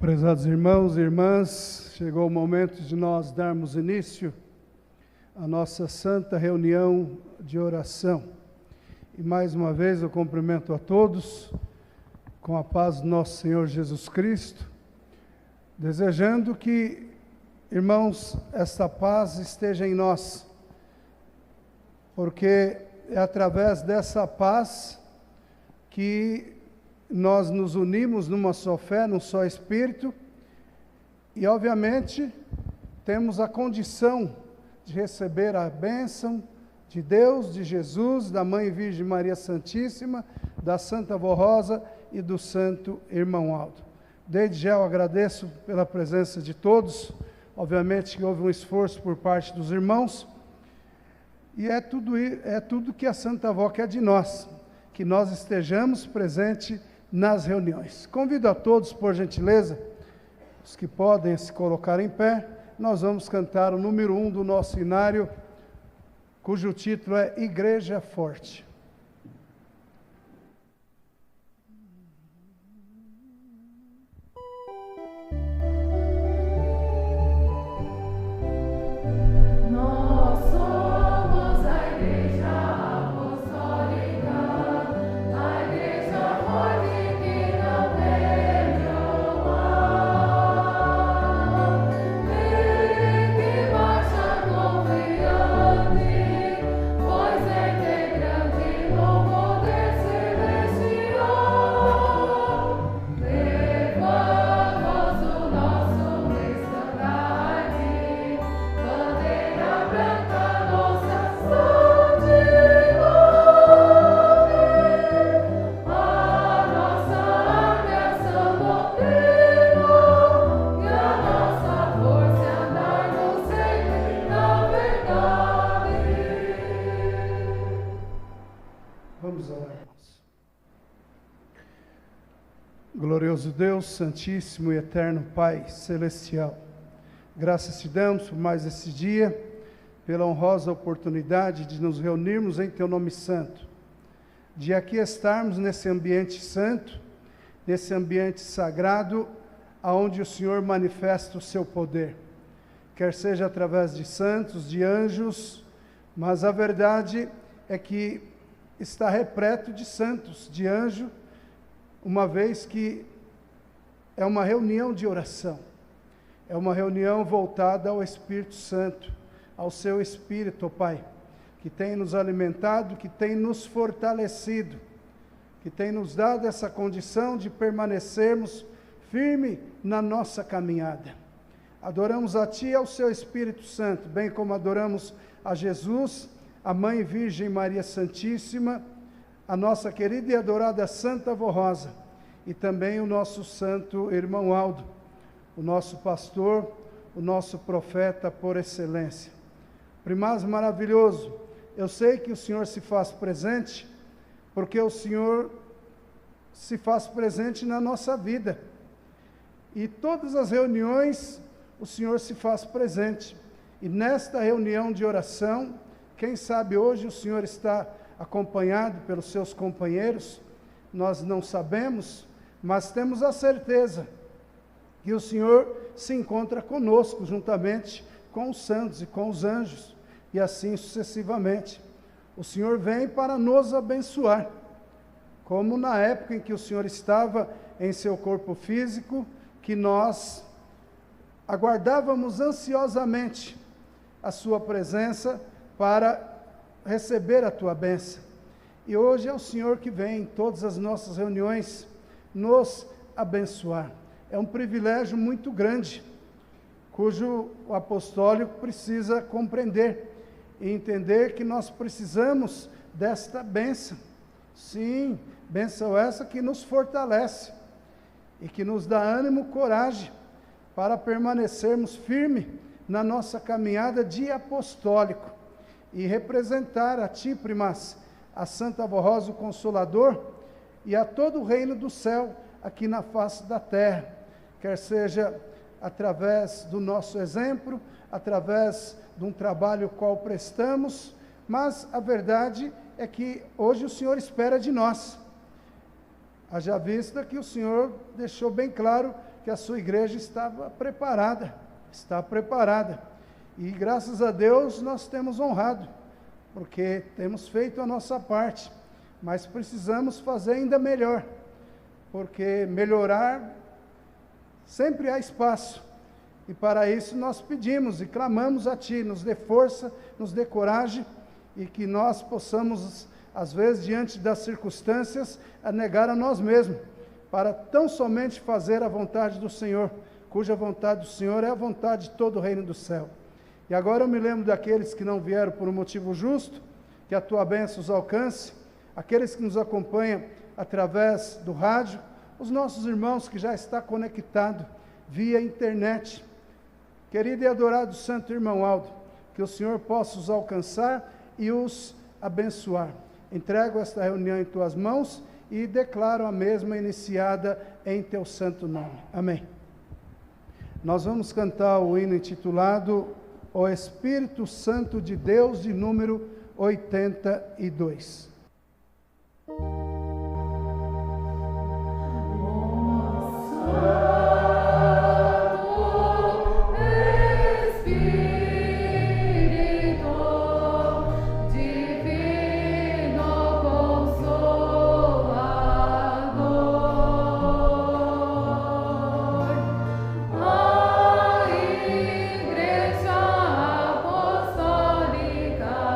Prezados irmãos e irmãs, chegou o momento de nós darmos início à nossa santa reunião de oração. E mais uma vez eu cumprimento a todos com a paz do nosso Senhor Jesus Cristo, desejando que, irmãos, esta paz esteja em nós, porque é através dessa paz que nós nos unimos numa só fé, num só Espírito, e obviamente temos a condição de receber a bênção de Deus, de Jesus, da Mãe Virgem Maria Santíssima, da Santa Avó Rosa e do Santo Irmão Aldo. Desde já eu agradeço pela presença de todos, obviamente que houve um esforço por parte dos irmãos, e é tudo que a Santa Avó quer de nós, que nós estejamos presentes nas reuniões. Convido a todos, por gentileza, os que podem se colocar em pé, nós vamos cantar o número 1 do nosso hinário, cujo título é Igreja Forte. Glorioso Deus, Santíssimo e Eterno Pai Celestial, graças te damos por mais esse dia, pela honrosa oportunidade de nos reunirmos em Teu nome santo, de aqui estarmos nesse ambiente santo, nesse ambiente sagrado, aonde o Senhor manifesta o Seu poder, quer seja através de santos, de anjos, mas a verdade é que está repleto de santos, de anjos, uma vez que é uma reunião de oração, é uma reunião voltada ao Espírito Santo, ao Seu Espírito, ó Pai, que tem nos alimentado, que tem nos fortalecido, que tem nos dado essa condição de permanecermos firme na nossa caminhada. Adoramos a Ti e ao Seu Espírito Santo, bem como adoramos a Jesus, a Mãe Virgem Maria Santíssima, a nossa querida e adorada Santa Avó Rosa, e também o nosso Santo Irmão Aldo, o nosso pastor, o nosso profeta por excelência. Primaz maravilhoso, eu sei que o Senhor se faz presente, porque o Senhor se faz presente na nossa vida, e todas as reuniões o Senhor se faz presente, e nesta reunião de oração, quem sabe hoje o Senhor está acompanhado pelos seus companheiros, nós não sabemos, mas temos a certeza que o Senhor se encontra conosco, juntamente com os santos e com os anjos, e assim sucessivamente. O Senhor vem para nos abençoar, como na época em que o Senhor estava em seu corpo físico, que nós aguardávamos ansiosamente a sua presença para receber a Tua bênção. E hoje é o Senhor que vem em todas as nossas reuniões nos abençoar. É um privilégio muito grande, cujo o apostólico precisa compreender e entender que nós precisamos desta bênção. Sim, bênção essa que nos fortalece e que nos dá ânimo, coragem para permanecermos firmes na nossa caminhada de apostólico e representar a Ti, Primaz, a Santa Avó Rosa, o Consolador, e a todo o reino do céu aqui na face da terra, quer seja através do nosso exemplo, através de um trabalho qual prestamos, mas a verdade é que hoje o Senhor espera de nós. Haja vista que o Senhor deixou bem claro que a sua igreja estava preparada, está preparada. E graças a Deus nós temos honrado, porque temos feito a nossa parte, mas precisamos fazer ainda melhor, porque melhorar sempre há espaço. E para isso nós pedimos e clamamos a Ti, nos dê força, nos dê coragem, e que nós possamos, às vezes, diante das circunstâncias, a negar a nós mesmos, para tão somente fazer a vontade do Senhor, cuja vontade do Senhor é a vontade de todo o reino do céu. E agora eu me lembro daqueles que não vieram por um motivo justo, que a Tua bênção os alcance, aqueles que nos acompanham através do rádio, os nossos irmãos que já estão conectados via internet. Querido e adorado Santo Irmão Aldo, que o Senhor possa os alcançar e os abençoar. Entrego esta reunião em Tuas mãos e declaro a mesma iniciada em Teu santo nome. Amém. Nós vamos cantar o hino intitulado O Espírito Santo de Deus, de número 82. Apostólica,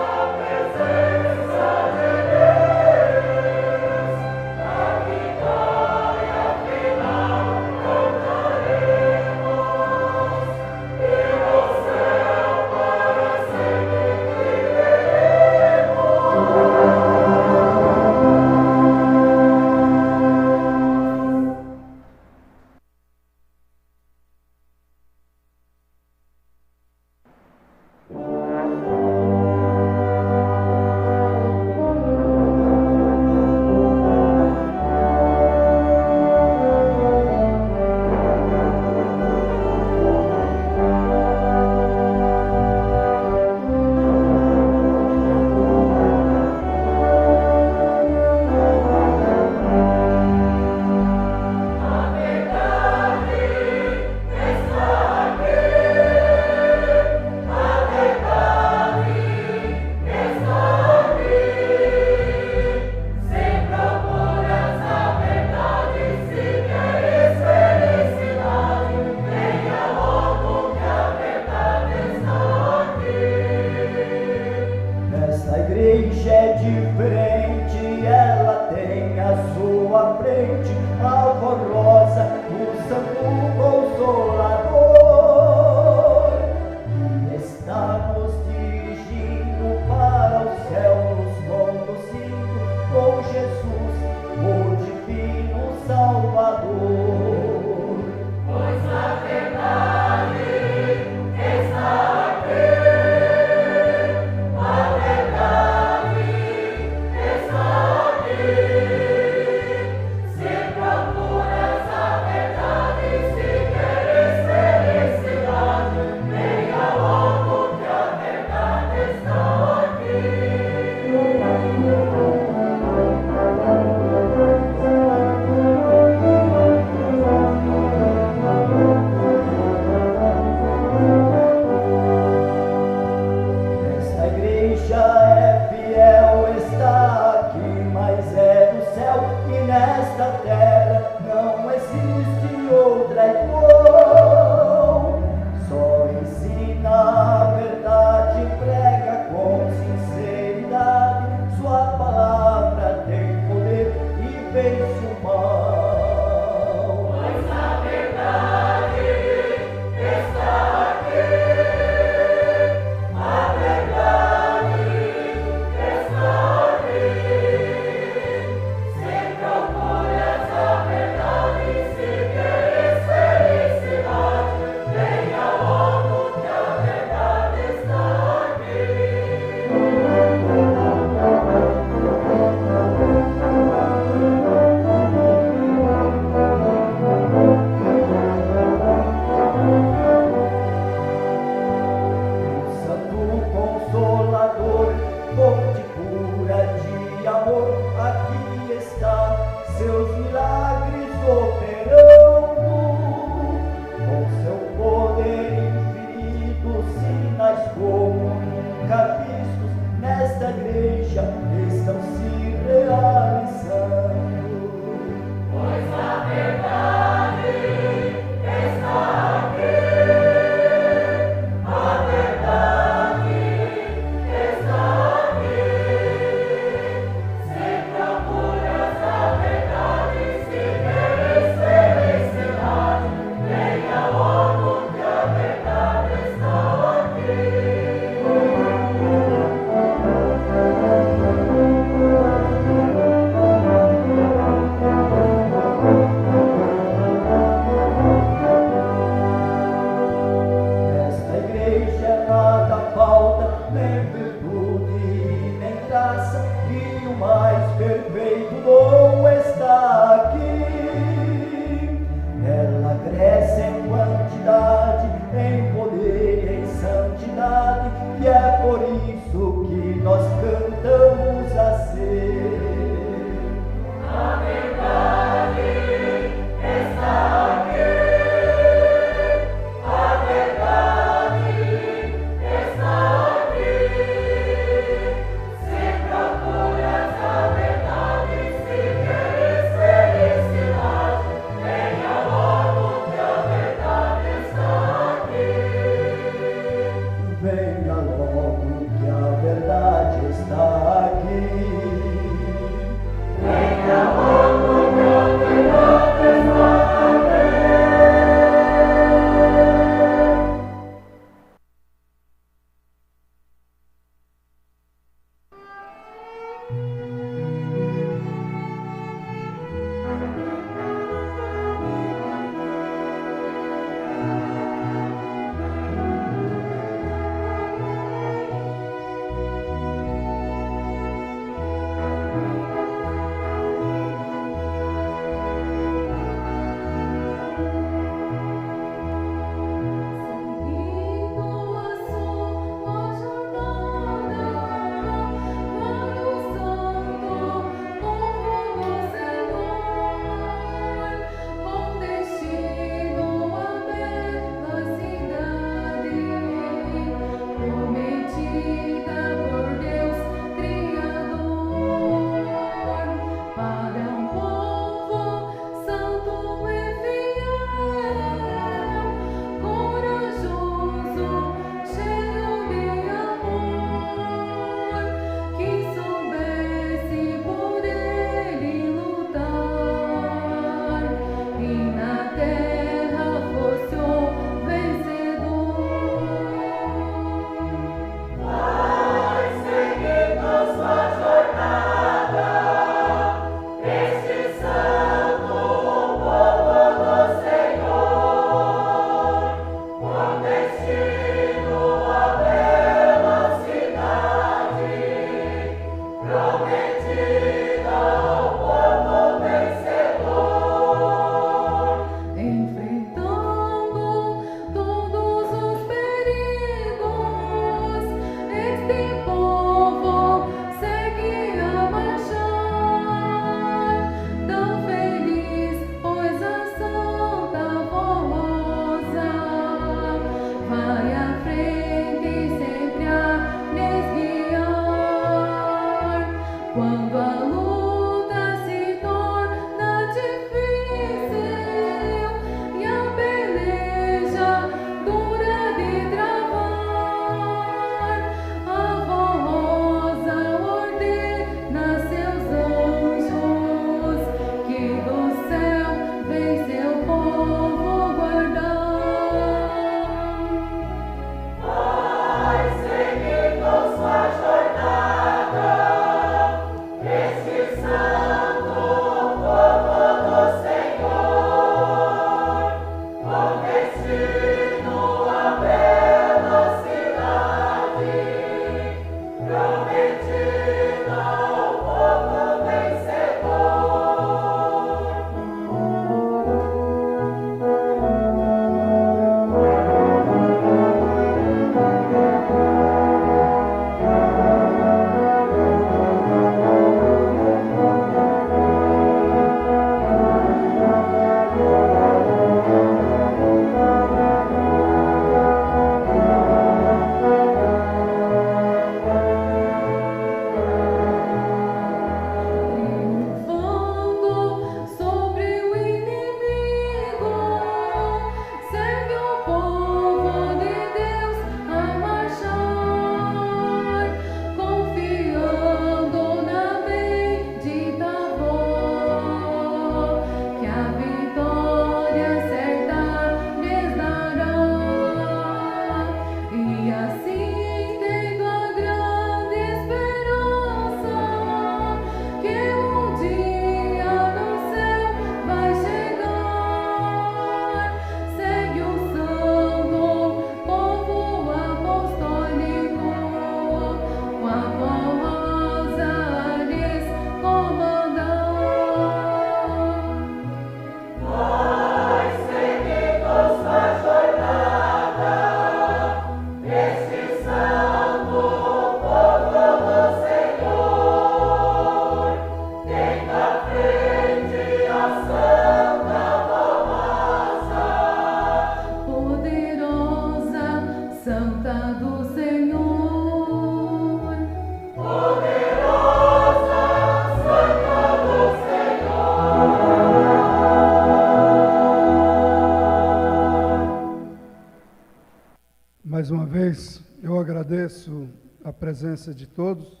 Mais uma vez, eu agradeço a presença de todos.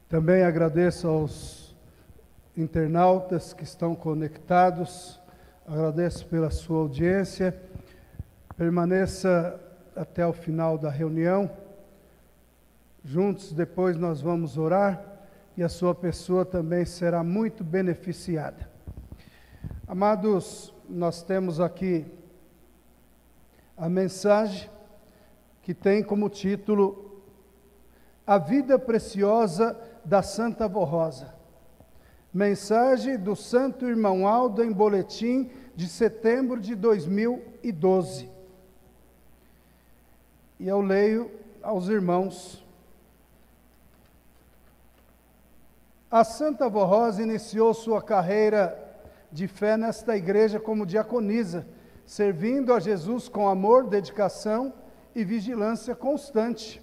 Também agradeço aos internautas que estão conectados. Agradeço pela sua audiência. Permaneça até o final da reunião. Juntos, depois nós vamos orar e a sua pessoa também será muito beneficiada. Amados, nós temos aqui a mensagem que tem como título A Vida Preciosa da Santa Avó Rosa. Mensagem do Santo Irmão Aldo em boletim de setembro de 2012. E eu leio aos irmãos. A Santa Avó Rosa iniciou sua carreira de fé nesta igreja como diaconisa, servindo a Jesus com amor, dedicação e vigilância constante.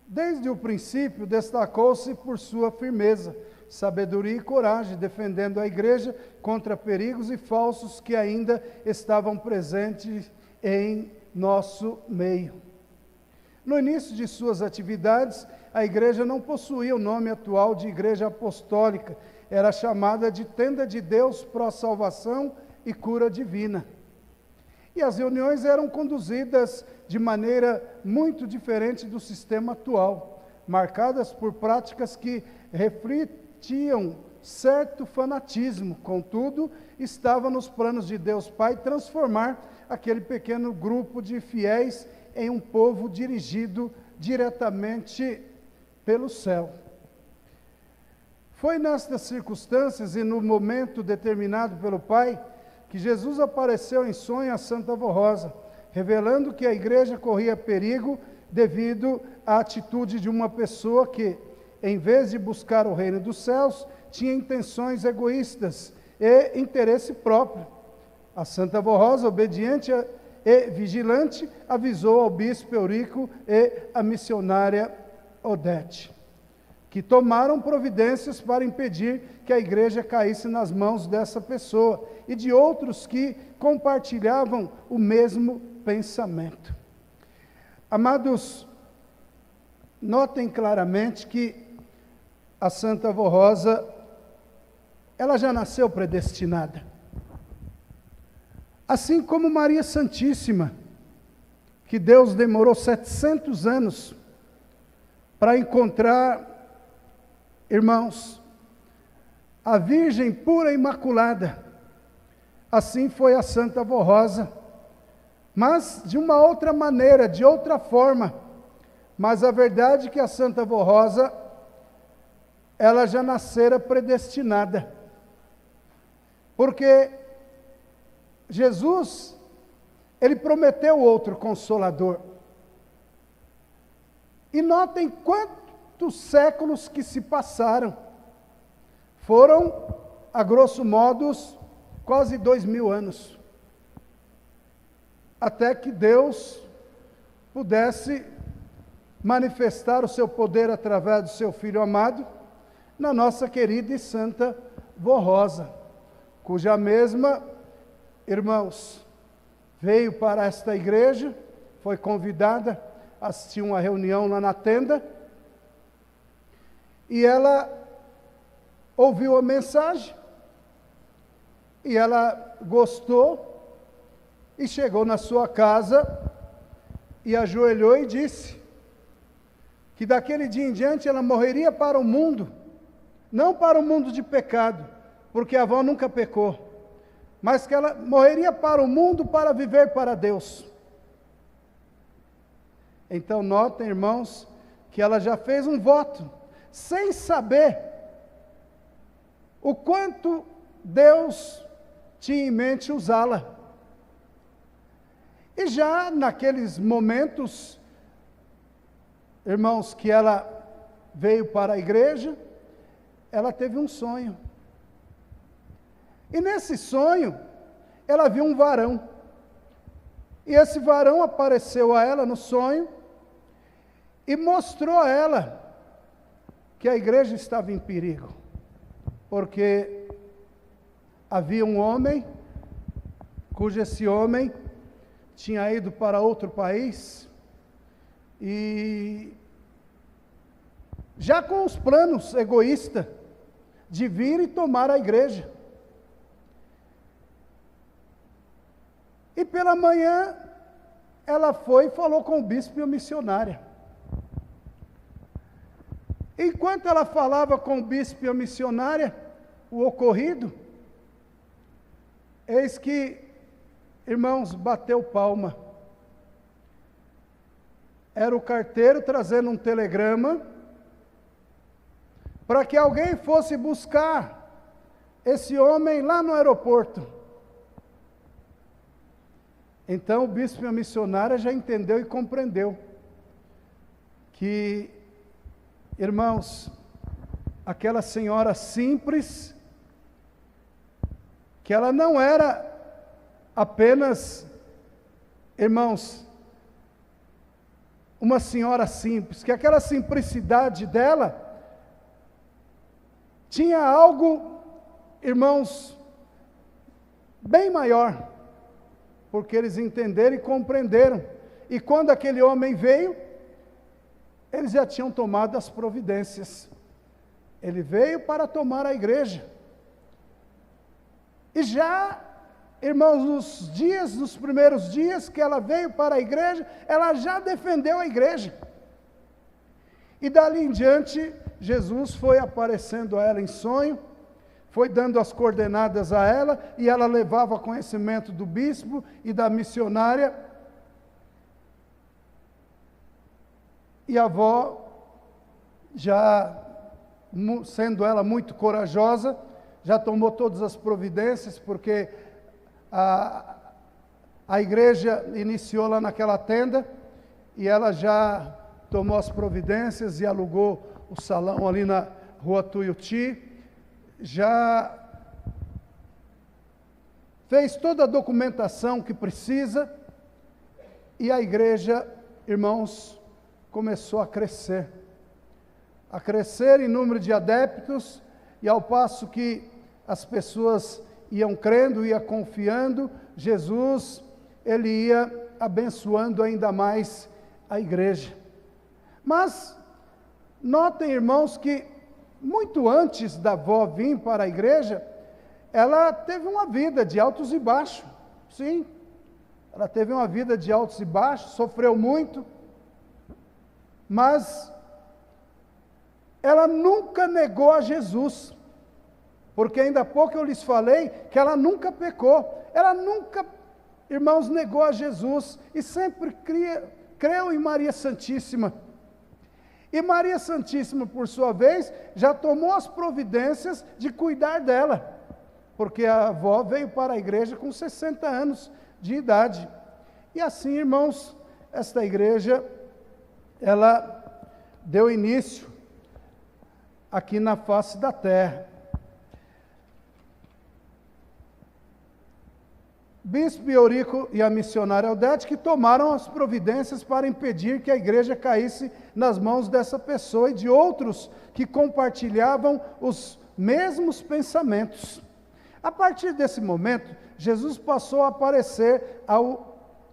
Desde o princípio, destacou-se por sua firmeza, sabedoria e coragem, defendendo a igreja contra perigos e falsos que ainda estavam presentes em nosso meio. No início de suas atividades, a igreja não possuía o nome atual de Igreja Apostólica, era chamada de Tenda de Deus Pró-Salvação e Cura Divina. E as reuniões eram conduzidas de maneira muito diferente do sistema atual, marcadas por práticas que refletiam certo fanatismo. Contudo, estava nos planos de Deus Pai transformar aquele pequeno grupo de fiéis em um povo dirigido diretamente pelo céu. Foi nestas circunstâncias e no momento determinado pelo Pai que Jesus apareceu em sonho a Santa Avó Rosa, revelando que a igreja corria perigo devido à atitude de uma pessoa que, em vez de buscar o reino dos céus, tinha intenções egoístas e interesse próprio. A Santa Avó Rosa, obediente e vigilante, avisou ao bispo Eurico e à missionária Odete, que tomaram providências para impedir que a igreja caísse nas mãos dessa pessoa e de outros que compartilhavam o mesmo pensamento. Amados, notem claramente que a Santa Avó Rosa, ela já nasceu predestinada. Assim como Maria Santíssima, que Deus demorou 700 anos para encontrar, irmãos, a Virgem pura e imaculada. Assim foi a Santa Avó Rosa, mas de uma outra maneira, de outra forma. Mas a verdade é que a Santa Avó Rosa, ela já nascera predestinada. Porque Jesus, ele prometeu outro Consolador. E notem quantos séculos que se passaram. Foram, a grosso modo, quase 2000 anos. Até que Deus pudesse manifestar o seu poder através do seu Filho amado, na nossa querida e santa Avó Rosa, cuja mesma, irmãos, veio para esta igreja, foi convidada a assistir uma reunião lá na tenda, e ela ouviu a mensagem, e ela gostou, e chegou na sua casa, e ajoelhou e disse que daquele dia em diante ela morreria para o mundo, não para o mundo de pecado, porque a avó nunca pecou, mas que ela morreria para o mundo para viver para Deus. Então notem, irmãos, que ela já fez um voto, sem saber o quanto Deus tinha em mente usá-la. E já naqueles momentos, irmãos, que ela veio para a igreja, ela teve um sonho. E nesse sonho, ela viu um varão. E esse varão apareceu a ela no sonho e mostrou a ela que a igreja estava em perigo. Porque havia um homem, cujo esse homem tinha ido para outro país e já com os planos egoístas de vir e tomar a igreja. E pela manhã, ela foi e falou com o bispo e a missionária. Enquanto ela falava com o bispo e a missionária, o ocorrido, eis que, irmãos, bateu palma. Era o carteiro trazendo um telegrama para que alguém fosse buscar esse homem lá no aeroporto. Então o bispo e a missionária já entendeu e compreendeu que, irmãos, aquela senhora simples, que ela não era apenas, irmãos, uma senhora simples, que aquela simplicidade dela tinha algo, irmãos, bem maior, porque eles entenderam e compreenderam. E quando aquele homem veio, eles já tinham tomado as providências. Ele veio para tomar a igreja. E já, irmãos, nos primeiros dias que ela veio para a igreja, ela já defendeu a igreja. E dali em diante, Jesus foi aparecendo a ela em sonho, foi dando as coordenadas a ela, e ela levava conhecimento do bispo e da missionária. E a avó, já sendo ela muito corajosa, já tomou todas as providências, porque a igreja iniciou lá naquela tenda, e ela já tomou as providências e alugou o salão ali na Rua Tuiuti, já fez toda a documentação que precisa, e a igreja, irmãos, começou a crescer em número de adeptos, e ao passo que as pessoas iam crendo, iam confiando, Jesus, ele ia abençoando ainda mais a igreja. Mas notem, irmãos, que muito antes da avó vir para a igreja, ela teve uma vida de altos e baixos. Sim, ela teve uma vida de altos e baixos, sofreu muito, mas ela nunca negou a Jesus, porque ainda há pouco eu lhes falei que ela nunca pecou, ela nunca, irmãos, negou a Jesus, e sempre creu em Maria Santíssima. E Maria Santíssima, por sua vez, já tomou as providências de cuidar dela, porque a avó veio para a igreja com 60 anos de idade. E assim, irmãos, esta igreja, ela deu início aqui na face da terra. Bispo Eurico e a missionária Aldete, que tomaram as providências para impedir que a igreja caísse nas mãos dessa pessoa e de outros que compartilhavam os mesmos pensamentos. A partir desse momento, Jesus passou a aparecer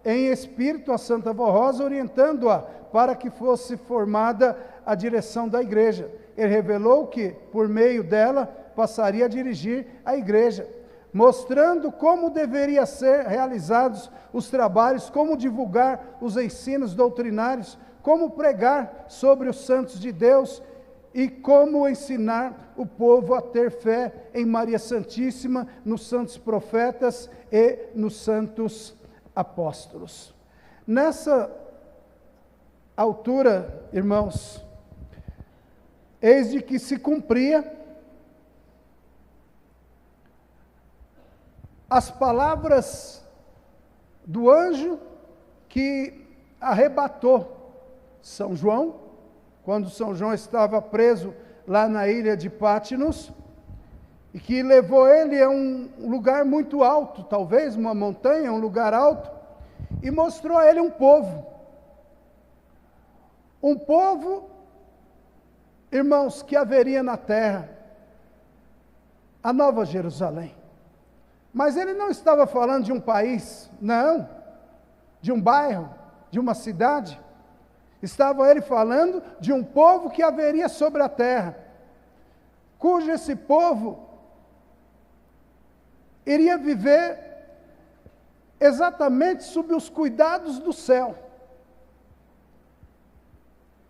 em espírito a Santa Vó Rosa, orientando-a para que fosse formada a direção da igreja. Ele revelou que, por meio dela, passaria a dirigir a igreja, mostrando como deveriam ser realizados os trabalhos, como divulgar os ensinos doutrinários, como pregar sobre os santos de Deus e como ensinar o povo a ter fé em Maria Santíssima, nos santos profetas e nos santos apóstolos. Nessa altura, irmãos, eis de que se cumpria as palavras do anjo que arrebatou São João, quando São João estava preso lá na ilha de Patmos, e que levou ele a um lugar muito alto, talvez uma montanha, um lugar alto, e mostrou a ele um povo, irmãos, que haveria na terra, a Nova Jerusalém. Mas ele não estava falando de um país, não. de um bairro, de uma cidade. Estava ele falando de um povo que haveria sobre a terra, cujo esse povo iria viver exatamente sob os cuidados do céu.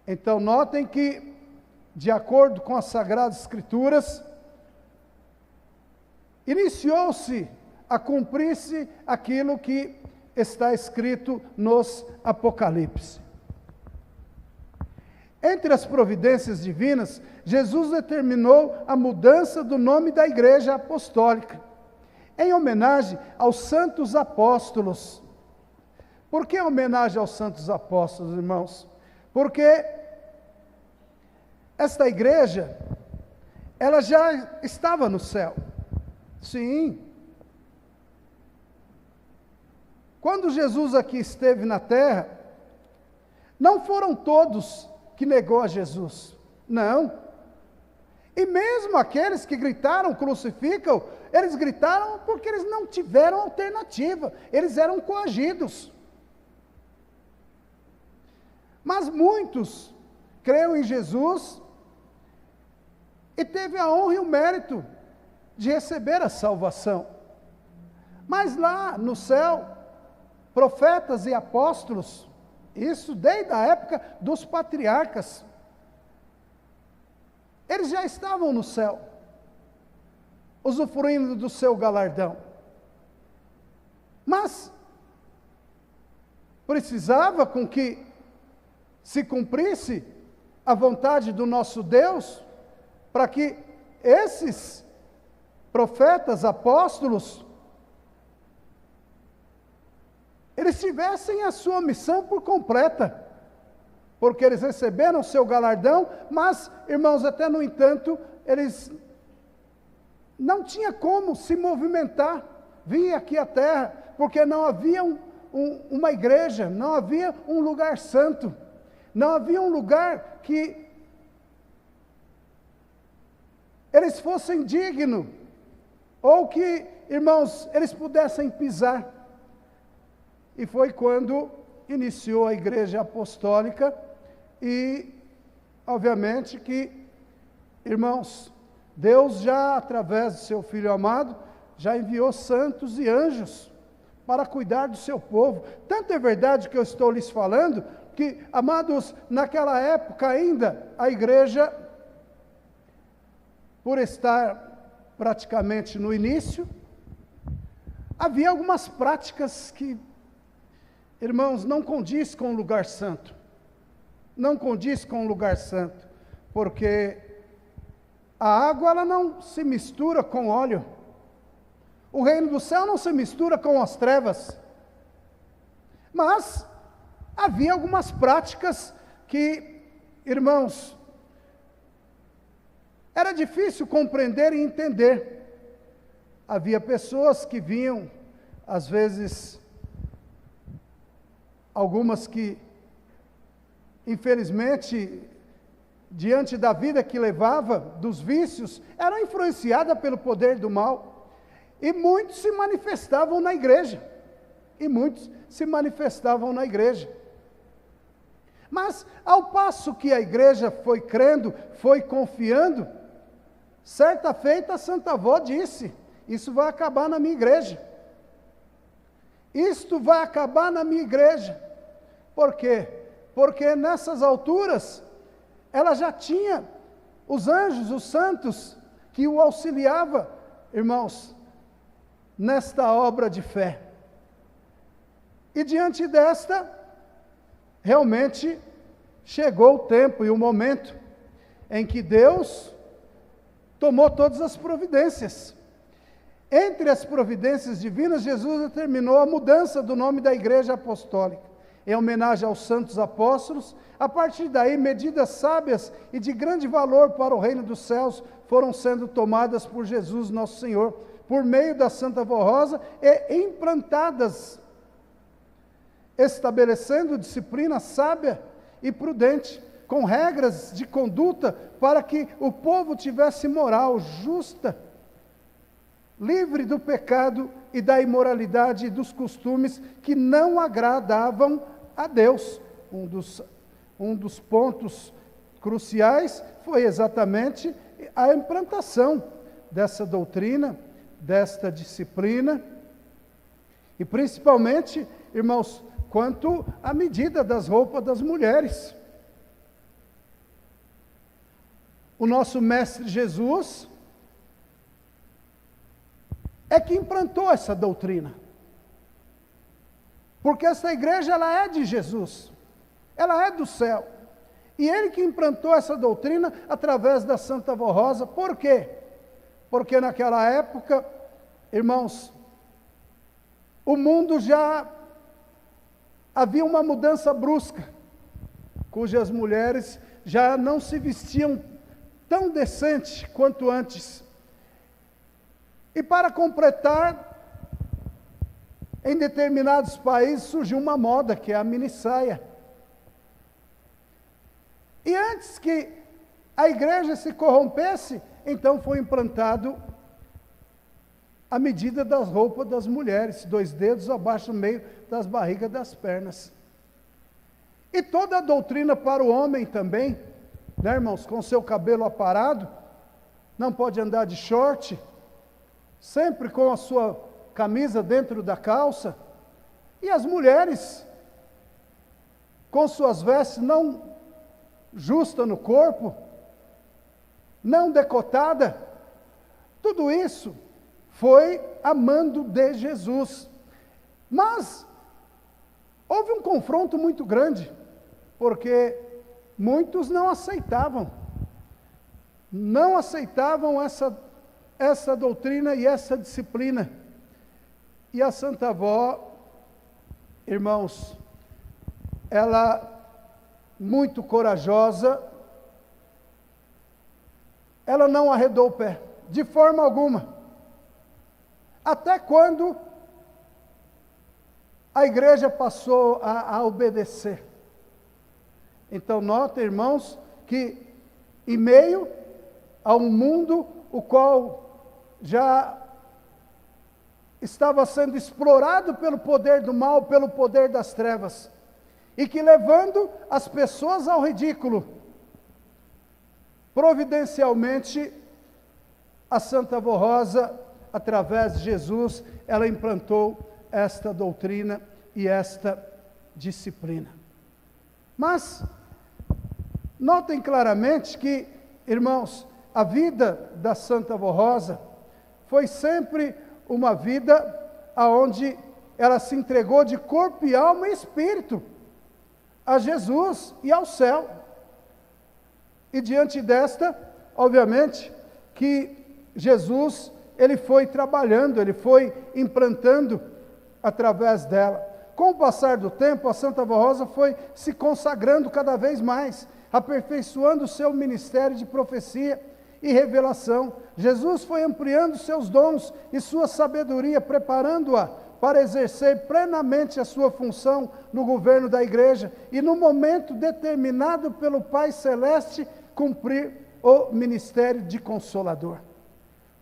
Então notem que, de acordo com as Sagradas Escrituras, iniciou-se a cumprir-se aquilo que está escrito nos Apocalipse. Entre as providências divinas, Jesus determinou a mudança do nome da Igreja Apostólica, em homenagem aos santos apóstolos. Por que homenagem aos santos apóstolos, irmãos? Porque esta igreja, ela já estava no céu. Sim. Quando Jesus aqui esteve na terra, não foram todos que negou a Jesus. Não. E mesmo aqueles que gritaram, crucificam, eles gritaram porque eles não tiveram alternativa. Eles eram coagidos. Mas muitos creram em Jesus e teve a honra e o mérito de receber a salvação. Mas lá no céu, profetas e apóstolos, isso desde a época dos patriarcas, eles já estavam no céu, usufruindo do seu galardão. Mas precisava com que se cumprisse a vontade do nosso Deus, para que esses profetas, apóstolos, eles tivessem a sua missão por completa, porque eles receberam o seu galardão, mas, irmãos, até no entanto, eles não tinham como se movimentar, vir aqui à terra, porque não havia uma igreja, não havia um lugar santo, não havia um lugar que eles fossem dignos, ou que, irmãos, eles pudessem pisar. E foi quando iniciou a igreja apostólica e, obviamente que, irmãos, Deus já, através do seu Filho amado, já enviou santos e anjos para cuidar do seu povo. Tanto é verdade que eu estou lhes falando, que, amados, naquela época ainda, a igreja, por estar praticamente no início, havia algumas práticas que, irmãos, não condiz com o lugar santo. Não condiz com o lugar santo, porque a água ela não se mistura com óleo. O reino do céu não se mistura com as trevas. Mas havia algumas práticas que, irmãos, era difícil compreender e entender. Havia pessoas que vinham, às vezes, algumas que, infelizmente, diante da vida que levava, dos vícios, eram influenciadas pelo poder do mal. E muitos se manifestavam na igreja. Mas, ao passo que a igreja foi crendo, foi confiando, certa feita a Santa Avó disse: isso vai acabar na minha igreja. Isto vai acabar na minha igreja. Por quê? Porque nessas alturas, ela já tinha os anjos, os santos, que o auxiliavam, irmãos, nesta obra de fé. E diante desta, realmente chegou o tempo e o momento em que Deus tomou todas as providências. Entre as providências divinas, Jesus determinou a mudança do nome da Igreja Apostólica, em homenagem aos santos apóstolos. A partir daí, medidas sábias e de grande valor para o reino dos céus foram sendo tomadas por Jesus nosso Senhor, por meio da Santa Avó Rosa, e implantadas, estabelecendo disciplina sábia e prudente, com regras de conduta para que o povo tivesse moral justa, livre do pecado e da imoralidade e dos costumes que não agradavam a Deus. Um dos pontos cruciais foi exatamente a implantação dessa doutrina, desta disciplina, e principalmente, irmãos, quanto à medida das roupas das mulheres. O nosso Mestre Jesus é que implantou essa doutrina. Porque essa igreja, ela é de Jesus. Ela é do céu. E ele que implantou essa doutrina através da Santa Vó Rosa. Por quê? Porque naquela época, irmãos, o mundo já havia uma mudança brusca, cujas mulheres já não se vestiam tão decente quanto antes. E para completar, em determinados países surgiu uma moda, que é a minissaia. E antes que a igreja se corrompesse, então foi implantado a medida das roupas das mulheres, 2 dedos abaixo do meio das barrigas das pernas. E toda a doutrina para o homem também, né, irmãos, com seu cabelo aparado, não pode andar de short, sempre com a sua camisa dentro da calça, e as mulheres, com suas vestes não justas no corpo, não decotada, tudo isso foi a mando de Jesus. Mas houve um confronto muito grande, porque muitos não aceitavam essa doutrina e essa disciplina. E a Santa Vó, irmãos, ela, muito corajosa, ela não arredou o pé, de forma alguma. Até quando a igreja passou a obedecer. Então, nota, irmãos, que em meio a um mundo o qual já estava sendo explorado pelo poder do mal, pelo poder das trevas, e que levando as pessoas ao ridículo, providencialmente, a Santa Vó Rosa, através de Jesus, ela implantou esta doutrina e esta disciplina. Mas, notem claramente que, irmãos, a vida da Santa Vó Rosa foi sempre uma vida onde ela se entregou de corpo e alma e espírito a Jesus e ao céu. E diante desta, obviamente, que Jesus, ele foi trabalhando, ele foi implantando através dela. Com o passar do tempo, a Santa Vó Rosa foi se consagrando cada vez mais, aperfeiçoando o seu ministério de profecia e revelação. Jesus foi ampliando seus dons e sua sabedoria, preparando-a para exercer plenamente a sua função no governo da igreja e no momento determinado pelo Pai Celeste, cumprir o ministério de Consolador.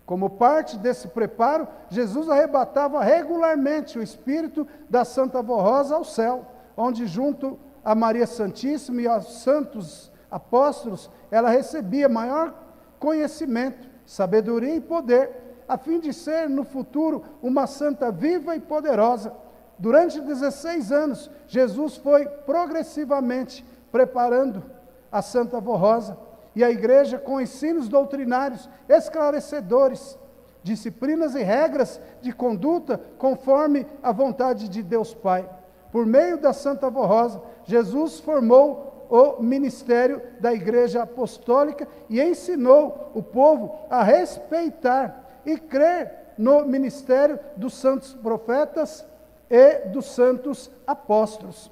Como parte desse preparo, Jesus arrebatava regularmente o espírito da Santa Vó Rosa ao céu, onde junto a Maria Santíssima e aos santos apóstolos, ela recebia maior conhecimento, sabedoria e poder, a fim de ser no futuro uma santa viva e poderosa. Durante 16 anos, Jesus foi progressivamente preparando a Santa Vó Rosa e a igreja com ensinos doutrinários esclarecedores, disciplinas e regras de conduta conforme a vontade de Deus Pai. Por meio da Santa Vó Rosa, Jesus formou o ministério da Igreja Apostólica e ensinou o povo a respeitar e crer no ministério dos santos profetas e dos santos apóstolos.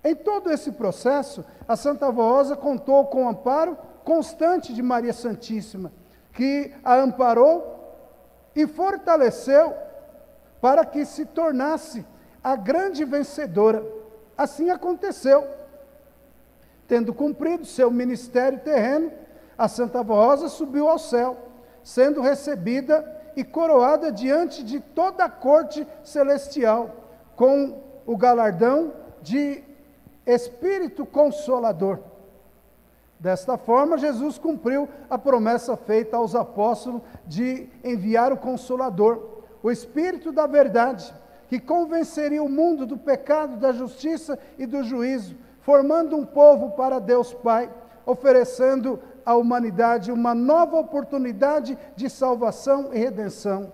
Em todo esse processo, a Santa Vó Rosa contou com o amparo constante de Maria Santíssima, que a amparou e fortaleceu para que se tornasse a grande vencedora. Assim aconteceu. Tendo cumprido seu ministério terreno, a Santa Vó Rosa subiu ao céu, sendo recebida e coroada diante de toda a corte celestial, com o galardão de Espírito Consolador. Desta forma, Jesus cumpriu a promessa feita aos apóstolos de enviar o Consolador, o Espírito da verdade, que convenceria o mundo do pecado, da justiça e do juízo, formando um povo para Deus Pai, oferecendo à humanidade uma nova oportunidade de salvação e redenção.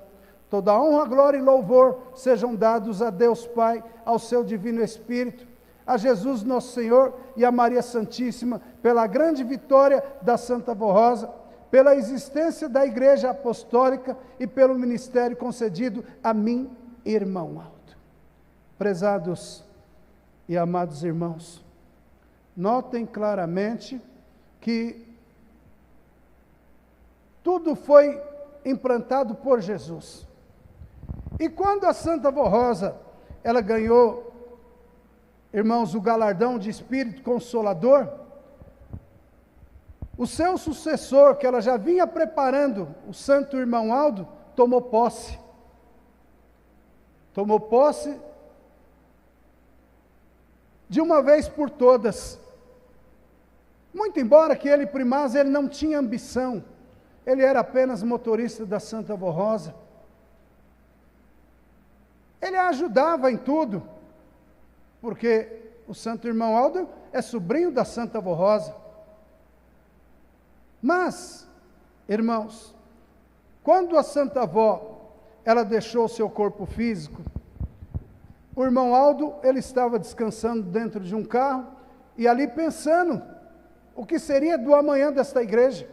Toda honra, glória e louvor sejam dados a Deus Pai, ao seu Divino Espírito, a Jesus nosso Senhor e a Maria Santíssima, pela grande vitória da Santa Vó Rosa, pela existência da Igreja Apostólica e pelo ministério concedido a mim, irmão Aldo. Prezados e amados irmãos, notem claramente que tudo foi implantado por Jesus. E quando a Santa Vó Rosa, ela ganhou, irmãos, o galardão de Espírito Consolador, o seu sucessor, que ela já vinha preparando, o santo irmão Aldo, tomou posse. Tomou posse de uma vez por todas. Muito embora que ele primasse, ele não tinha ambição. Ele era apenas motorista da Santa Vó Rosa. Ele a ajudava em tudo, porque o santo irmão Aldo é sobrinho da Santa Vó Rosa. Mas, irmãos, quando a Santa Avó, ela deixou o seu corpo físico, o irmão Aldo, ele estava descansando dentro de um carro, e ali pensando o que seria do amanhã desta igreja.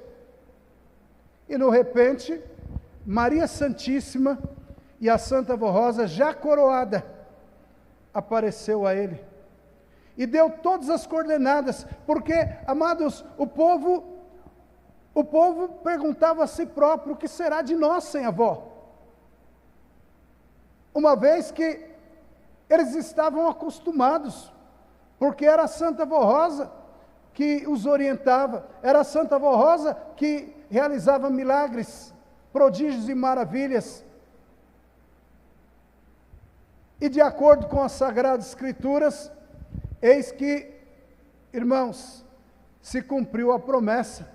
E, de repente, Maria Santíssima e a Santa Vó Rosa, já coroada, apareceu a ele. E deu todas as coordenadas, porque, amados, o povo perguntava a si próprio, o que será de nós sem a avó? Uma vez que eles estavam acostumados, porque era a Santa Vó Rosa que os orientava, era a Santa Vó Rosa que realizava milagres, prodígios e maravilhas. E de acordo com as Sagradas Escrituras, eis que, irmãos, se cumpriu a promessa,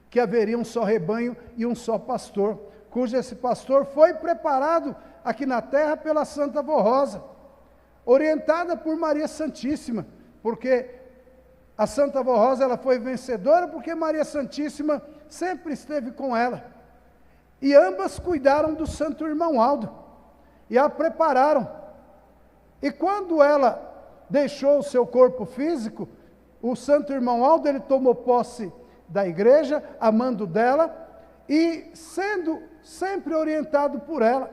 que haveria um só rebanho e um só pastor, cujo esse pastor foi preparado aqui na terra pela Santa Vó Rosa, orientada por Maria Santíssima, porque a Santa Vó Rosa, ela foi vencedora, porque Maria Santíssima sempre esteve com ela, e ambas cuidaram do santo irmão Aldo, e a prepararam. E quando ela deixou o seu corpo físico, o santo irmão Aldo, ele tomou posse da igreja, amando dela, e sendo sempre orientado por ela.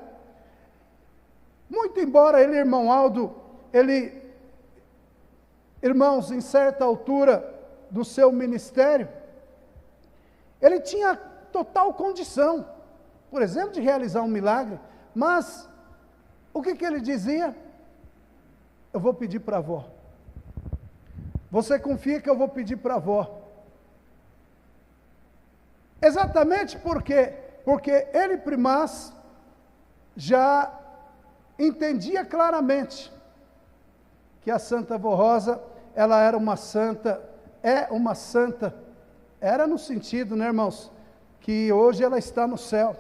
Muito embora ele, irmão Aldo, irmãos, em certa altura do seu ministério, ele tinha total condição, por exemplo, de realizar um milagre, mas o que ele dizia? Eu vou pedir para a avó. Você confia que eu vou pedir para a avó? Exatamente porque ele, primaz, já entendia claramente que a Santa Vó Rosa, ela era uma santa, era no sentido, né, irmãos, que hoje ela está no céu,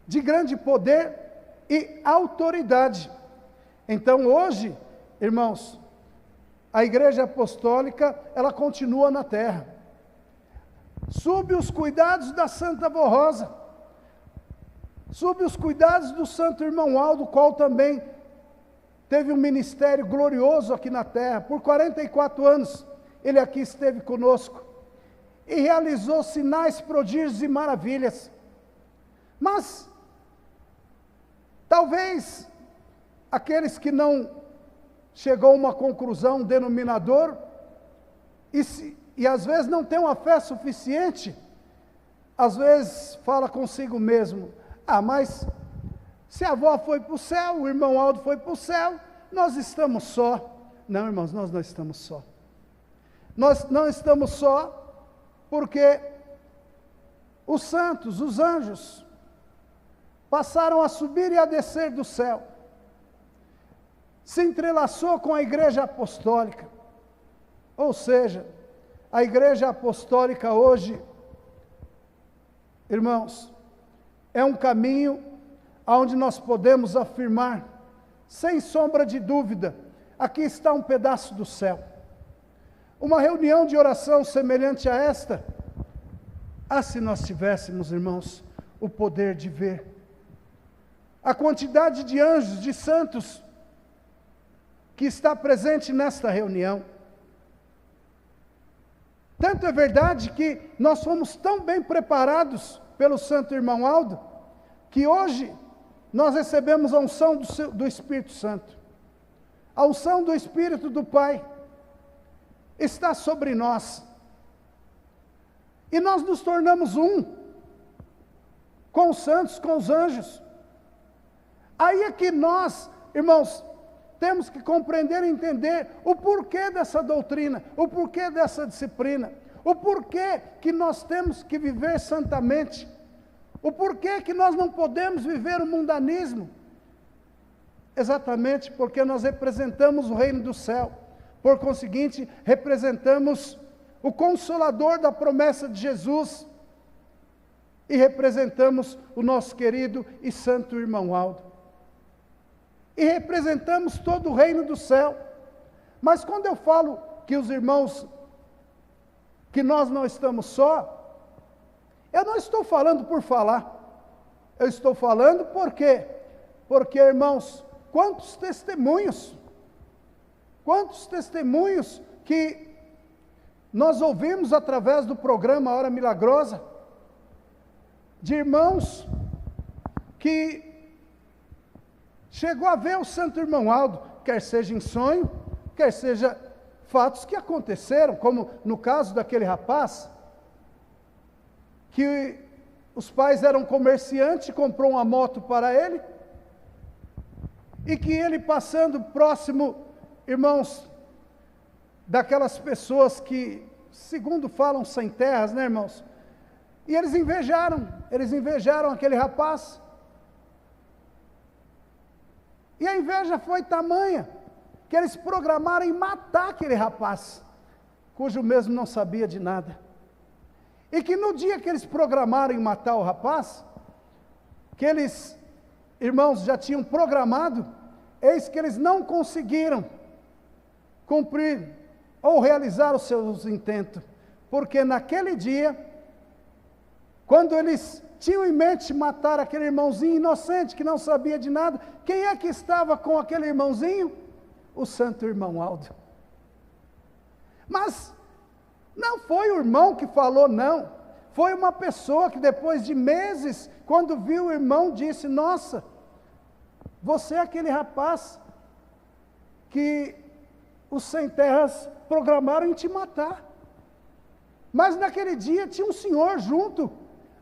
de grande poder e autoridade. Então hoje, irmãos, a Igreja Apostólica, ela continua na terra, sob os cuidados da Santa Vó Rosa, sob os cuidados do santo irmão Aldo, qual também teve um ministério glorioso aqui na terra. Por 44 anos, ele aqui esteve conosco, e realizou sinais, prodígios e maravilhas. Mas, talvez, aqueles que não chegou a uma conclusão, um denominador, e às vezes não tem uma fé suficiente, às vezes fala consigo mesmo, mas se a avó foi para o céu, o irmão Aldo foi para o céu, nós estamos só. Não, irmãos, nós não estamos só. Nós não estamos só, porque os santos, os anjos, passaram a subir e a descer do céu. Se entrelaçou com a igreja apostólica. Ou seja, a igreja apostólica hoje, irmãos, é um caminho onde nós podemos afirmar, sem sombra de dúvida, aqui está um pedaço do céu. Uma reunião de oração semelhante a esta, se nós tivéssemos, irmãos, o poder de ver a quantidade de anjos, de santos, que está presente nesta reunião. Tanto é verdade que nós fomos tão bem preparados pelo santo irmão Aldo, que hoje nós recebemos a unção do Espírito Santo. A unção do Espírito do Pai está sobre nós. E nós nos tornamos um com os santos, com os anjos. Aí é que nós, irmãos, temos que compreender e entender o porquê dessa doutrina, o porquê dessa disciplina, o porquê que nós temos que viver santamente, o porquê que nós não podemos viver o mundanismo. Exatamente porque nós representamos o reino do céu, por conseguinte, representamos o Consolador da promessa de Jesus e representamos o nosso querido e santo irmão Aldo. E representamos todo o reino do céu. Mas quando eu falo que os irmãos, que nós não estamos só, eu não estou falando por falar. Eu estou falando por quê? Porque, irmãos, quantos testemunhos que nós ouvimos através do programa Hora Milagrosa, de irmãos que chegou a ver o santo irmão Aldo, quer seja em sonho, quer seja fatos que aconteceram, como no caso daquele rapaz, que os pais eram comerciantes, comprou uma moto para ele, e que ele passando próximo, irmãos, daquelas pessoas que, segundo falam, sem terras, né, irmãos? E eles invejaram aquele rapaz. E a inveja foi tamanha, que eles programaram em matar aquele rapaz, cujo mesmo não sabia de nada. E que no dia que eles programaram em matar o rapaz, que eles, irmãos, já tinham programado, eis que eles não conseguiram cumprir ou realizar os seus intentos, porque naquele dia, quando eles tinham em mente matar aquele irmãozinho inocente, que não sabia de nada, quem é que estava com aquele irmãozinho? O santo irmão Aldo. Mas não foi o irmão que falou não, foi uma pessoa que depois de meses, quando viu o irmão, disse: nossa, você é aquele rapaz que os sem terras programaram em te matar. Mas naquele dia tinha um senhor junto.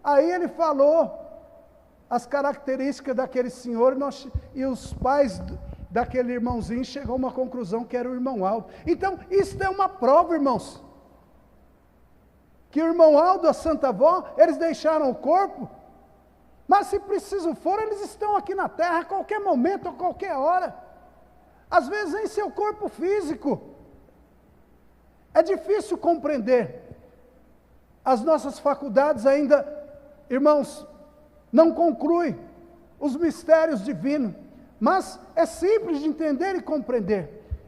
Aí ele falou as características daquele senhor, e os pais daquele irmãozinho chegou a uma conclusão que era o irmão Aldo. Então, isso é uma prova, irmãos, que o irmão Aldo, a Santa Avó, eles deixaram o corpo, mas se preciso for, eles estão aqui na terra a qualquer momento, a qualquer hora, às vezes em seu corpo físico. É difícil compreender, as nossas faculdades ainda, irmãos, não concluem os mistérios divinos, mas é simples de entender e compreender.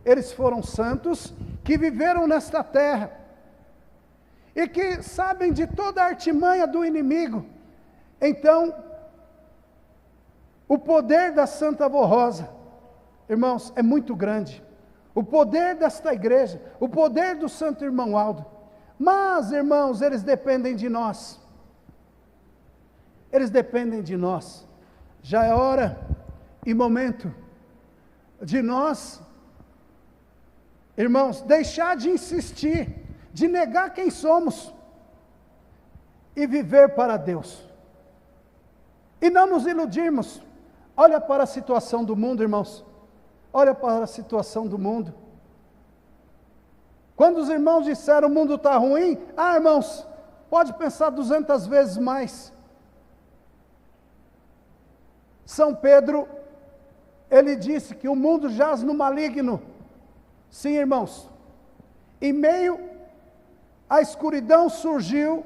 Eles foram santos que viveram nesta terra e que sabem de toda a artimanha do inimigo. Então, o poder da Santa Avó Rosa, irmãos, é muito grande. O poder desta igreja, o poder do santo irmão Aldo. Mas, irmãos, eles dependem de nós. Eles dependem de nós. Já é hora e momento de nós, irmãos, deixar de insistir, de negar quem somos e viver para Deus. E não nos iludirmos. Olha para a situação do mundo, irmãos. Olha para a situação do mundo. Quando os irmãos disseram o mundo está ruim, irmãos, pode pensar 200 vezes mais. São Pedro, ele disse que o mundo jaz no maligno. Sim, irmãos, em meio à escuridão surgiu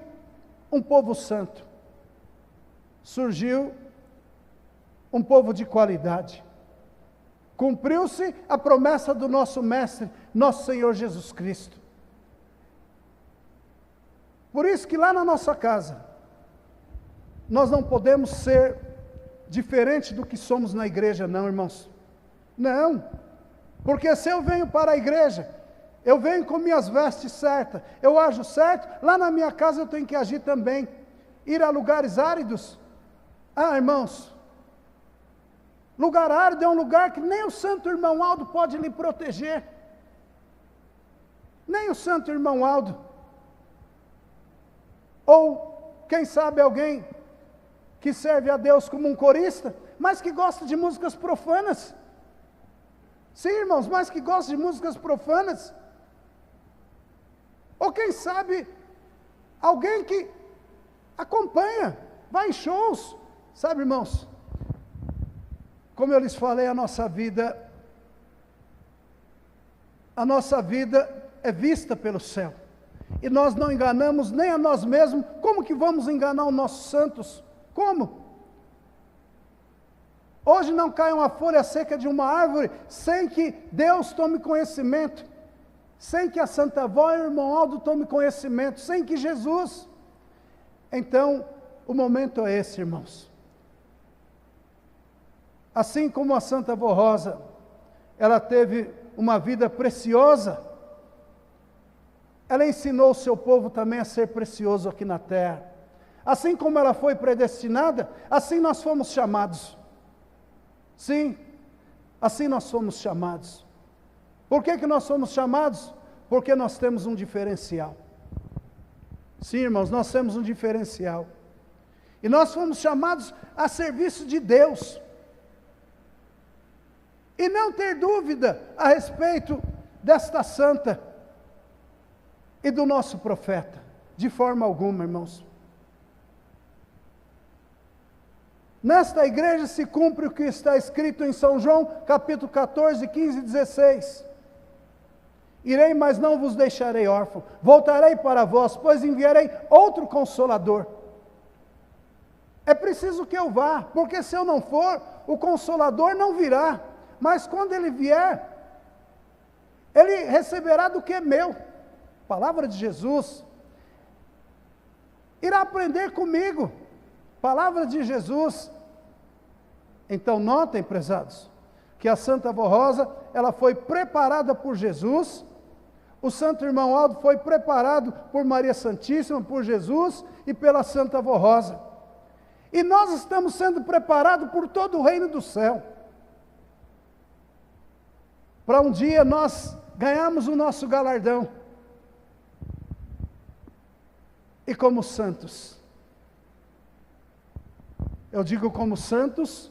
um povo santo, surgiu um povo de qualidade. Cumpriu-se a promessa do nosso Mestre, nosso Senhor Jesus Cristo. Por isso que lá na nossa casa, nós não podemos ser diferente do que somos na igreja, não, irmãos. Não, porque se eu venho para a igreja, eu venho com minhas vestes certas, eu ajo certo, lá na minha casa eu tenho que agir também. Ir a lugares áridos, irmãos, lugar árido é um lugar que nem o santo irmão Aldo pode lhe proteger. Nem o santo irmão Aldo. Ou, quem sabe, alguém que serve a Deus como um corista, mas que gosta de músicas profanas. Sim, irmãos, mas que gosta de músicas profanas. Ou quem sabe, alguém que acompanha, vai em shows. Sabe, irmãos, como eu lhes falei, a nossa vida é vista pelo céu. E nós não enganamos nem a nós mesmos. Como que vamos enganar os nossos santos? Como? Hoje não cai uma folha seca de uma árvore sem que Deus tome conhecimento, sem que a Santa Avó e o irmão Aldo tome conhecimento, sem que Jesus. Então, o momento é esse, irmãos. Assim como a Santa Avó Rosa, ela teve uma vida preciosa, ela ensinou o seu povo também a ser precioso aqui na terra. Assim como ela foi predestinada, assim nós fomos chamados. Sim, assim nós fomos chamados. Por que nós somos chamados? Porque nós temos um diferencial. Sim, irmãos, nós temos um diferencial. E nós fomos chamados a serviço de Deus. E não ter dúvida a respeito desta santa e do nosso profeta, de forma alguma, irmãos. Nesta igreja se cumpre o que está escrito em São João, capítulo 14, 15 e 16. Irei, mas não vos deixarei órfãos, voltarei para vós, pois enviarei outro Consolador. É preciso que eu vá, porque se eu não for, o Consolador não virá. Mas quando ele vier, ele receberá do que é meu. Palavra de Jesus. Irá aprender comigo. Palavra de Jesus. Então notem, prezados, que a Santa Avó Rosa, ela foi preparada por Jesus. O Santo Irmão Aldo foi preparado por Maria Santíssima, por Jesus e pela Santa Avó Rosa. E nós estamos sendo preparados por todo o reino do céu. Para um dia nós ganharmos o nosso galardão. E como santos. Eu digo como santos,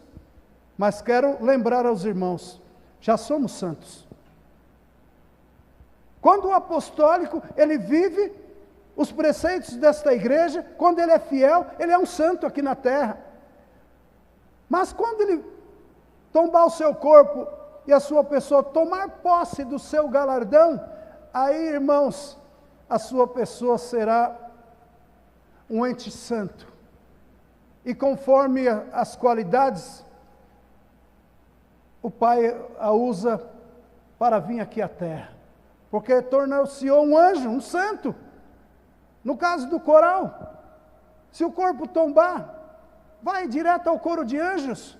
mas quero lembrar aos irmãos, já somos santos. Quando o apostólico, ele vive os preceitos desta igreja, quando ele é fiel, ele é um santo aqui na terra. Mas quando ele tombar o seu corpo e a sua pessoa tomar posse do seu galardão, aí, irmãos, a sua pessoa será um ente santo. E conforme as qualidades, o Pai a usa para vir aqui à terra. Porque tornou-se um anjo, um santo. No caso do coral, se o corpo tombar, vai direto ao coro de anjos.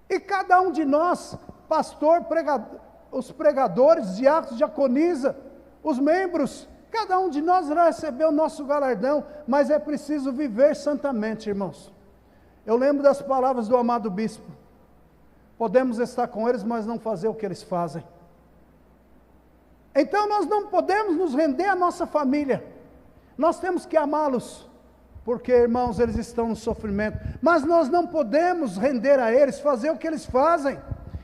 E cada um de nós, pastor, pregador, os pregadores, diáconos, diaconisa, os membros, cada um de nós irá receber o nosso galardão, mas é preciso viver santamente, irmãos. Eu lembro das palavras do amado bispo. Podemos estar com eles, mas não fazer o que eles fazem. Então nós não podemos nos render à nossa família. Nós temos que amá-los, porque, irmãos, eles estão no sofrimento. Mas nós não podemos render a eles, fazer o que eles fazem.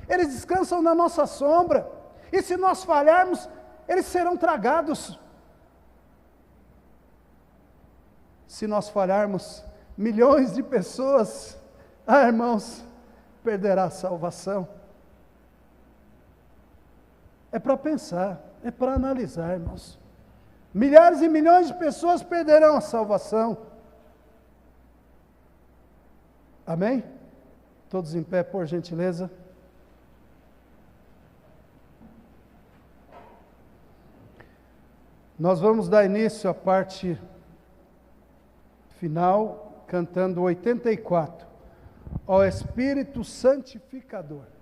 Eles descansam na nossa sombra. E se nós falharmos, eles serão tragados. Se nós falharmos, milhões de pessoas irmãos, perderá a salvação. É para pensar, é para analisar, irmãos. Milhares e milhões de pessoas perderão a salvação. Amém? Todos em pé, por gentileza. Nós vamos dar início à parte final, cantando 84. Ó Espírito Santificador.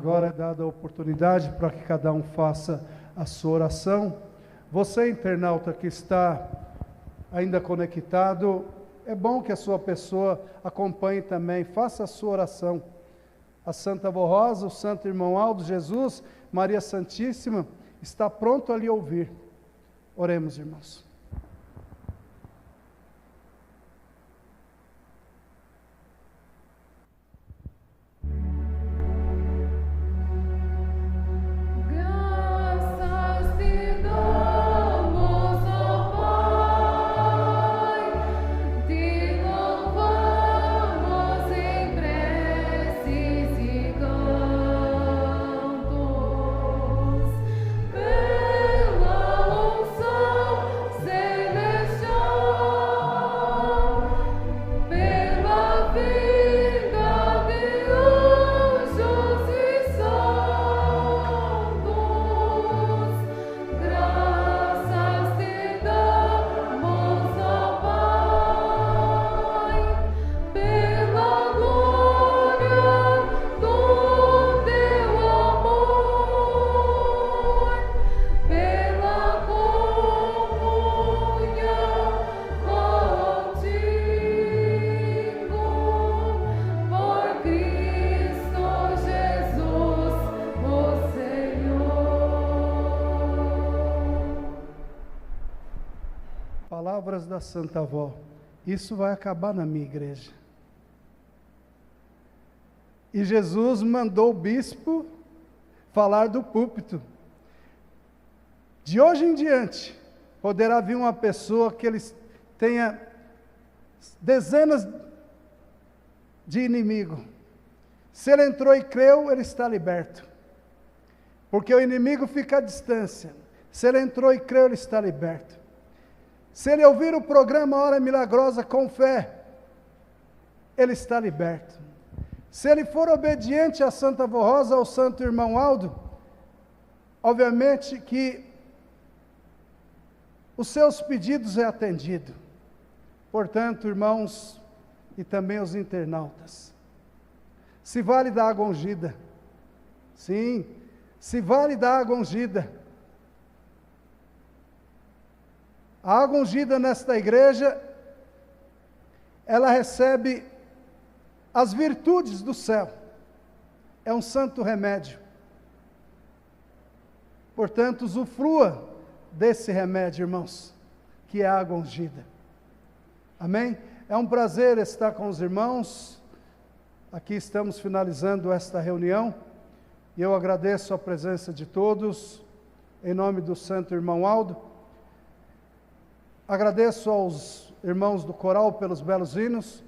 Agora é dada a oportunidade para que cada um faça a sua oração. Você, internauta que está ainda conectado, é bom que a sua pessoa acompanhe também, faça a sua oração. A Santa Avó Rosa, o Santo Irmão Aldo, Jesus, Maria Santíssima, está pronto a lhe ouvir. Oremos, irmãos. Palavras da Santa Avó. Isso vai acabar na minha igreja. E Jesus mandou o bispo falar do púlpito. De hoje em diante, poderá vir uma pessoa que ele tenha dezenas de inimigos. Se ele entrou e creu, ele está liberto. Porque o inimigo fica à distância. Se ele entrou e creu, ele está liberto. Se ele ouvir o programa Hora Milagrosa com fé, ele está liberto. Se ele for obediente à Santa Avó Rosa, ao Santo Irmão Aldo, obviamente que os seus pedidos é atendido. Portanto, irmãos, e também os internautas, se vale da água ungida, sim, se vale da água ungida. A água ungida nesta igreja, ela recebe as virtudes do céu. É um santo remédio. Portanto, usufrua desse remédio, irmãos, que é a água ungida. Amém? É um prazer estar com os irmãos. Aqui estamos finalizando esta reunião. E eu agradeço a presença de todos, em nome do Santo Irmão Aldo. Agradeço aos irmãos do coral pelos belos hinos,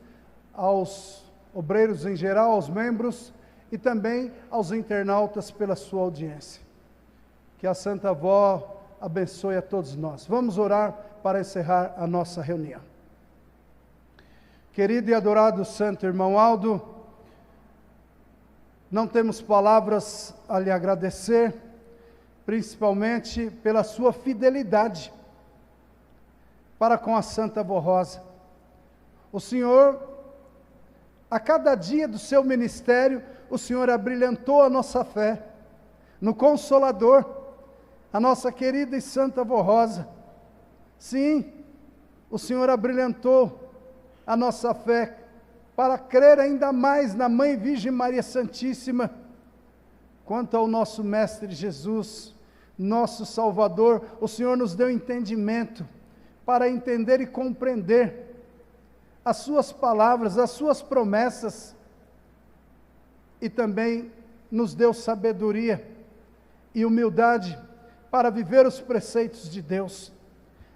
aos obreiros em geral, aos membros e também aos internautas pela sua audiência. Que a Santa Avó abençoe a todos nós. Vamos orar para encerrar a nossa reunião. Querido e adorado Santo Irmão Aldo, não temos palavras a lhe agradecer, principalmente pela sua fidelidade para com a Santa Avó Rosa. O Senhor, a cada dia do seu ministério, o Senhor abrilhantou a nossa fé no Consolador, a nossa querida e Santa Avó Rosa. Sim, o Senhor abrilhantou a nossa fé para crer ainda mais na Mãe Virgem Maria Santíssima. Quanto ao nosso Mestre Jesus, nosso Salvador, o Senhor nos deu entendimento para entender e compreender as suas palavras, as suas promessas, e também nos deu sabedoria e humildade para viver os preceitos de Deus.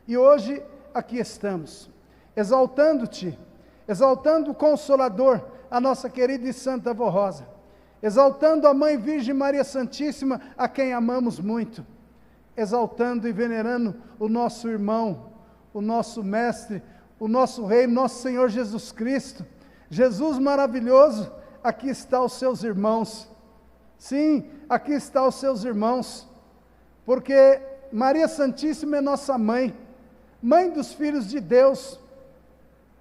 E hoje aqui estamos, exaltando-te, exaltando o Consolador, a nossa querida e Santa Avó Rosa, exaltando a Mãe Virgem Maria Santíssima, a quem amamos muito, exaltando e venerando o nosso irmão, o nosso mestre, o nosso Rei, nosso Senhor Jesus Cristo. Jesus maravilhoso, aqui está os seus irmãos. Sim, aqui está os seus irmãos, porque Maria Santíssima é nossa mãe, mãe dos filhos de Deus,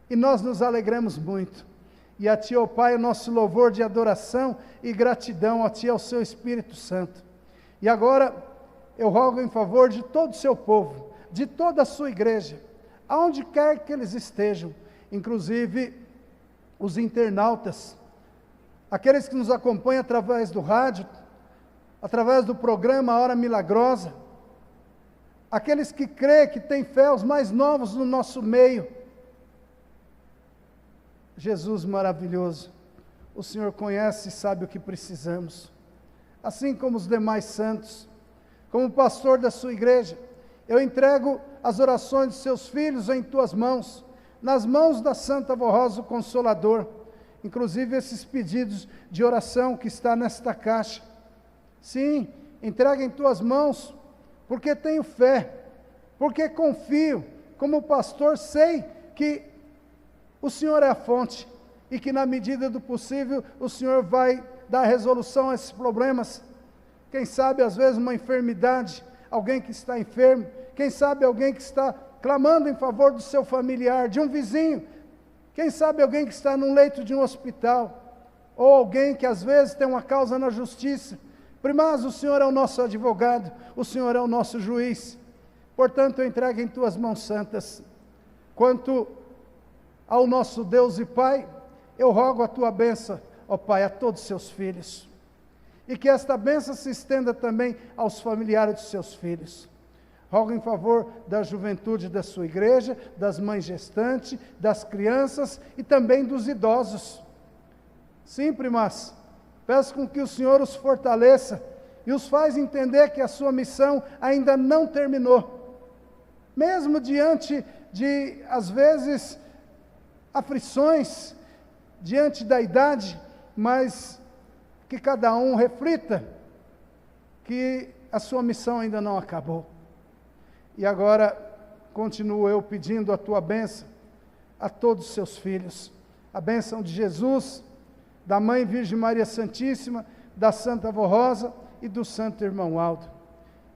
e nós nos alegramos muito. E a Ti, ó Pai, o nosso louvor de adoração e gratidão a Ti, ao Seu Espírito Santo. E agora eu rogo em favor de todo o Seu povo, de toda a Sua igreja, aonde quer que eles estejam, inclusive os internautas, aqueles que nos acompanham através do rádio, através do programa Hora Milagrosa, aqueles que creem, que têm fé, os mais novos no nosso meio. Jesus maravilhoso, o Senhor conhece e sabe o que precisamos, assim como os demais santos. Como pastor da sua igreja, eu entrego as orações de seus filhos em tuas mãos, nas mãos da Santa Avó Rosa, o Consolador, inclusive esses pedidos de oração que está nesta caixa. Sim, entrega em tuas mãos, porque tenho fé, porque confio, como pastor sei que o Senhor é a fonte, e que na medida do possível o Senhor vai dar resolução a esses problemas. Quem sabe às vezes uma enfermidade, alguém que está enfermo, quem sabe alguém que está clamando em favor do seu familiar, de um vizinho, quem sabe alguém que está num leito de um hospital, ou alguém que às vezes tem uma causa na justiça. Mas o Senhor é o nosso advogado, o Senhor é o nosso juiz. Portanto, eu entrego em tuas mãos santas. Quanto ao nosso Deus e Pai, eu rogo a tua bênção, ó Pai, a todos os seus filhos. E que esta bênção se estenda também aos familiares dos seus filhos. Rogo em favor da juventude da sua igreja, das mães gestantes, das crianças e também dos idosos. Sim, primas, peço com que o Senhor os fortaleça e os faz entender que a sua missão ainda não terminou. Mesmo diante de, às vezes, aflições, diante da idade, mas que cada um reflita que a sua missão ainda não acabou. E agora, continuo eu pedindo a tua bênção a todos os seus filhos, a bênção de Jesus, da Mãe Virgem Maria Santíssima, da Santa Avó Rosa e do Santo Irmão Aldo.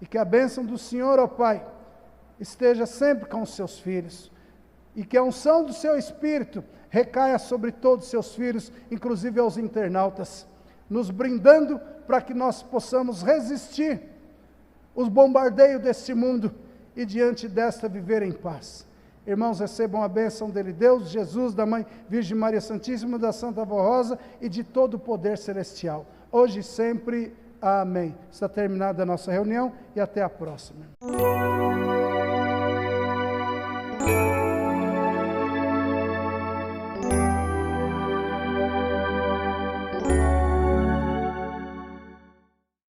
E que a bênção do Senhor, ó Pai, esteja sempre com os seus filhos, e que a unção do seu Espírito recaia sobre todos os seus filhos, inclusive aos internautas, nos brindando para que nós possamos resistir os bombardeios deste mundo e diante desta viver em paz. Irmãos, recebam a bênção dele, Deus, Jesus, da Mãe Virgem Maria Santíssima, da Santa Avó Rosa e de todo o poder celestial, hoje e sempre. Amém. Está terminada a nossa reunião e até a próxima.